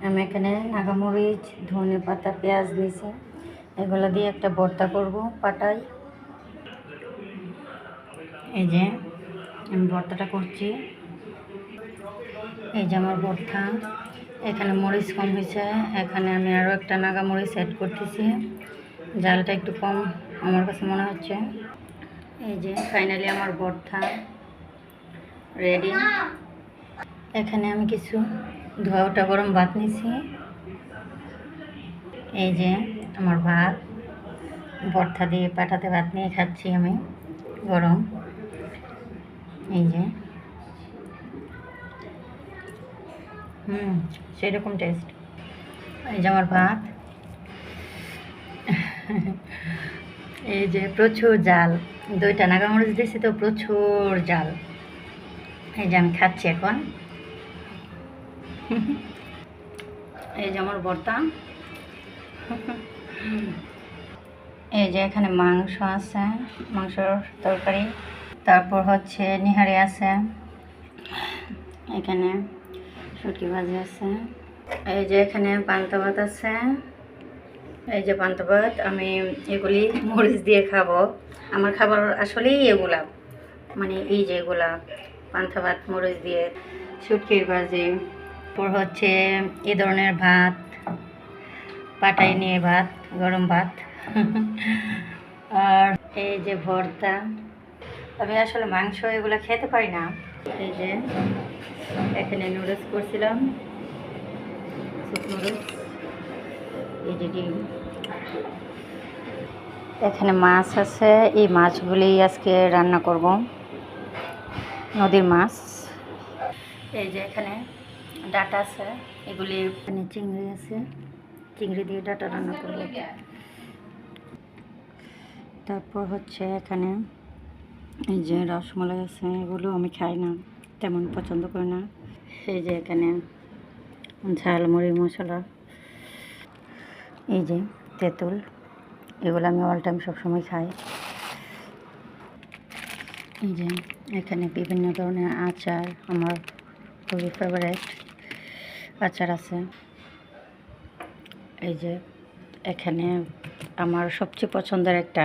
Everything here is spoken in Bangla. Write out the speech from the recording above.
আমি এখানে নাগামরিচ, ধনে পাতা, পেঁয়াজ দিয়েছি। এগুলো দিয়ে একটা ভর্তা করব পাটায়। এই যে আমি ভর্তাটা করছি। এই যে আমার ভর্তা। এখানে মরিচ কম হয়েছে, এখানে আমি আরও একটা নাগামরিচ অ্যাড করতেছি। জালটা একটু কম আমার কাছে মনে হচ্ছে। এই যে ফাইনালি আমার ভর্তা রেডি। এখানে আমি কিছু ধোয়াটা গরম ভাত নিয়েছি। এই যে আমার ভাত, ভর্তা দিয়ে পাটাতে ভাত নিয়ে খাচ্ছি আমি গরম। এই যে সেরকম টেস্ট। এই যে আমার ভাত। এই যে প্রচুর জাল, 2টা নাগামরিচ দিয়েছি তো প্রচুর জাল। এই যে আমি খাচ্ছি এখন। এই যে আমার ভর্তা। এই যে এখানে মাংস আছে, মাংসর তরকারি। তারপর হচ্ছে নিহারি আছে, এখানে শুটকি ভাজি আছে। এই যে এখানে পান্তা ভাত আছে। এই যে পান্তা ভাত, আমি এগুলি মরিচ দিয়ে খাবো। আমার খাবার আসলেই এগুলা, মানে এই যে এগুলা পান্তা ভাত মরিচ দিয়ে, শুটকির ভাজি। তারপর হচ্ছে এই ধরনের ভাত, পাটাই নিয়ে ভাত, গরম ভাত। আর এই যে ভর্তা। আমি আসলে মাংস এগুলো খেতে পারি না। এই যে এখানে নুডলস করছিলাম, স্যুপ নুডলস। এই যে ডিম। এখানে মাছ আছে, এই মাছগুলি আজকে রান্না করব, নদীর মাছ। এই যে এখানে ডাটা আছে, এগুলি এখানে চিংড়ি আছে, চিংড়ি দিয়ে ডাটা রান্না করব। তারপর হচ্ছে এখানে এই যে রসমলাই আছে, এগুলো আমি খাই না, তেমন পছন্দ করি না। এই যে এখানে ঝালমুড়ি মশলা, এই যে তেঁতুল, এগুলো আমি অল টাইম সবসময় খাই। এই যে এখানে বিভিন্ন ধরনের আচার, আমার খুবই ফেভারিট আচার আছে। এই যে এখানে আমার সবচেয়ে পছন্দের একটা